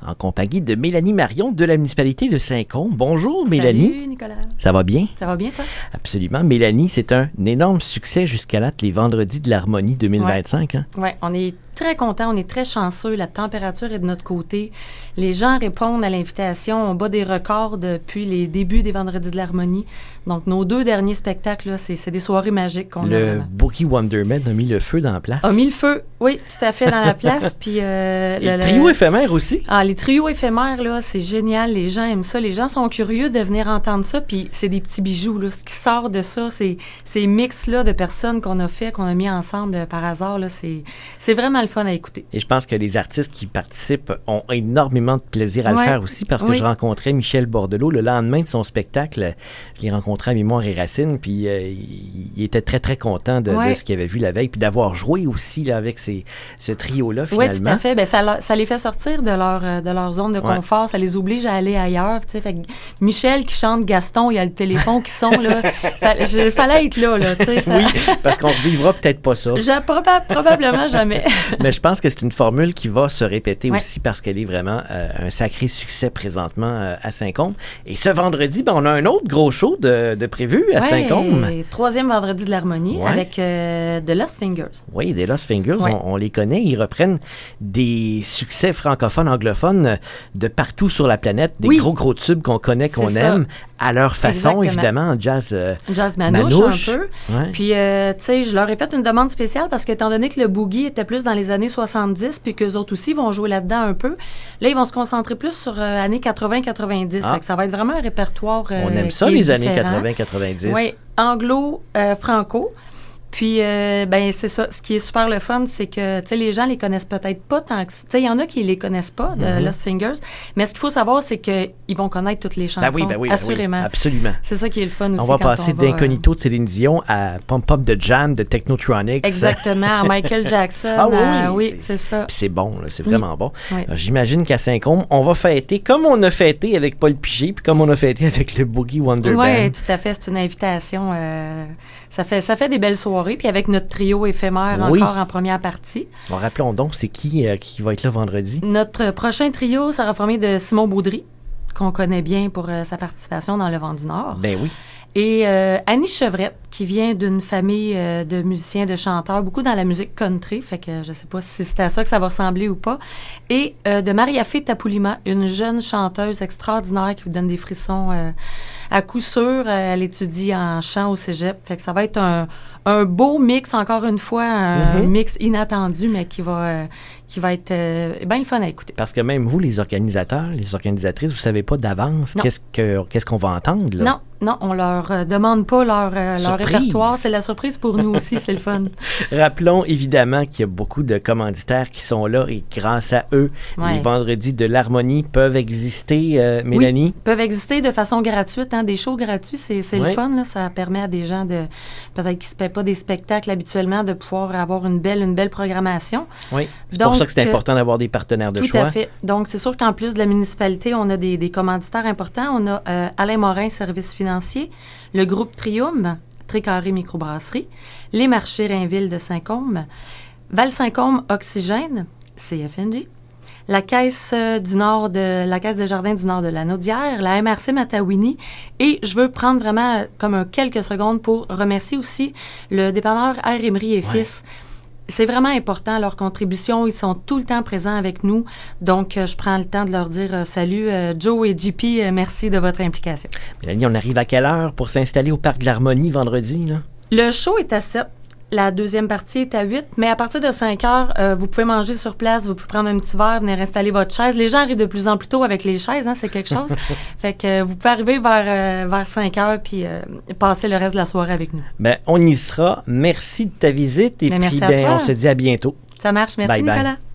en compagnie de Mélanie Marion de la municipalité de Saint-Côme. Bonjour Mélanie. Salut Nicolas. Ça va bien? Ça va bien toi? Absolument. Mélanie, c'est un énorme succès jusqu'à là, les Vendredis de l'Harmonie 2025. Oui, ouais, on est très contents, on est très chanceux. La température est de notre côté. Les gens répondent à l'invitation. On bat des records depuis les débuts des Vendredis de l'Harmonie. Donc, nos 2 derniers spectacles, là, c'est des soirées magiques qu'on a. Le Boogie Wonderman a mis le feu dans la place. A mis le feu, oui, tout à fait, dans la place. Puis, le trio éphémère aussi. Ah, les trios éphémères, là, c'est génial. Les gens aiment ça. Les gens sont curieux de venir entendre ça. Puis, c'est des petits bijoux, là. Ce qui sort de ça, c'est ces mix-là de personnes qu'on a mis ensemble par hasard, là. C'est vraiment le fun à écouter. Et je pense que les artistes qui participent ont énormément de plaisir à le faire aussi, parce que je rencontrais Michel Bordelot le lendemain de son spectacle. Je l'ai rencontré à Mémoire et Racines, puis il était très, très content de ce qu'il avait vu la veille, puis d'avoir joué aussi là, avec ce trio-là, finalement. Oui, tout à fait. Bien, ça les fait sortir de leur zone de confort. Ça les oblige à aller ailleurs. Fait que Michel qui chante Gaston, il y a le téléphone qui sonne, là. Fallait être là, ça... Oui, parce qu'on ne vivra peut-être pas ça. Probablement jamais. Mais je pense que c'est une formule qui va se répéter aussi parce qu'elle est vraiment un sacré succès présentement à Saint-Côme. Et ce vendredi, on a un autre gros show de prévu à Saint-Côme. 3e vendredi de l'Harmonie avec The Lost Fingers. Oui, The Lost Fingers, on les connaît. Ils reprennent des succès francophones, anglophones de partout sur la planète, des gros tubes qu'on connaît, qu'on aime, à leur façon, évidemment, en jazz manouche un peu. Ouais. Puis, tu sais, je leur ai fait une demande spéciale parce qu'étant donné que le boogie était plus dans les années 70 puis qu'eux autres aussi vont jouer là-dedans un peu, là, ils vont se concentrer plus sur années 80-90. Fait que ça va être vraiment un répertoire on aime ça, les années 80-90. Oui, anglo, franco. Puis, c'est ça. Ce qui est super le fun, c'est que, tu sais, les gens les connaissent peut-être pas tant que... Tu sais, il y en a qui les connaissent pas, de Lost Fingers. Mais ce qu'il faut savoir, c'est qu'ils vont connaître toutes les chansons, assurément. Absolument. C'est ça qui est le fun aussi. On va passer d'Incognito de Céline Dion à Pump Up de Jam, de Technotronics. Exactement, à Michael Jackson. Oui, c'est ça. Puis c'est bon, là, c'est vraiment bon. Oui. J'imagine qu'à Saint-Côme, on va fêter comme on a fêté avec Paul Piché, puis comme on a fêté avec le Boogie Wonderman. Oui, tout à fait. C'est une invitation. Ça fait des belles soirées. Puis avec notre trio éphémère encore en première partie. Bon, rappelons donc, c'est qui va être là vendredi? Notre prochain trio sera formé de Simon Baudry, qu'on connaît bien pour sa participation dans Le Vent du Nord. Ben oui. Et Annie Chevrette, qui vient d'une famille de musiciens, de chanteurs, beaucoup dans la musique country, fait que je sais pas si c'est à ça que ça va ressembler ou pas. Et de Maria-Fé Tapoulima, une jeune chanteuse extraordinaire qui vous donne des frissons à coup sûr. Elle étudie en chant au cégep, fait que ça va être un beau mix, encore une fois, un mix inattendu, mais qui va être bien le fun à écouter. Parce que même vous, les organisateurs, les organisatrices, vous savez pas d'avance qu'est-ce qu'on va entendre, là? Non, on leur demande pas leur répertoire. C'est la surprise pour nous aussi, c'est le fun. Rappelons évidemment qu'il y a beaucoup de commanditaires qui sont là et grâce à eux, les vendredis de l'Harmonie peuvent exister, Mélanie? Oui, peuvent exister de façon gratuite. Hein, des shows gratuits, c'est le fun. Là, ça permet à des gens peut-être qui ne se paient pas des spectacles habituellement de pouvoir avoir une belle programmation. Oui, c'est pour ça que c'est important d'avoir des partenaires de choix. Tout à fait. Donc, c'est sûr qu'en plus de la municipalité, on a des commanditaires importants. On a Alain Morin, Services financiers, le groupe Trium, Tricarré Microbrasserie, les marchés Rainville de Saint-Côme, Val-Saint-Côme Oxygène, CFNJ, la Caisse des Jardins du Nord de la Naudière, la MRC Matawini. Et je veux prendre vraiment quelques secondes pour remercier aussi le dépanneur R. Emery et Fils. C'est vraiment important, leur contribution. Ils sont tout le temps présents avec nous. Donc, je prends le temps de leur dire salut, Joe et JP, merci de votre implication. Mélanie, on arrive à quelle heure pour s'installer au Parc de l'Harmonie vendredi, là? Le show est à 7. La deuxième partie est à 8, mais à partir de 5 heures, vous pouvez manger sur place, vous pouvez prendre un petit verre, venir installer votre chaise. Les gens arrivent de plus en plus tôt avec les chaises, hein, c'est quelque chose. Fait que vous pouvez arriver vers 5 heures puis passer le reste de la soirée avec nous. Bien, on y sera. Merci de ta visite et puis merci à toi. On se dit à bientôt. Ça marche. Merci, bye, Nicolas. Bye.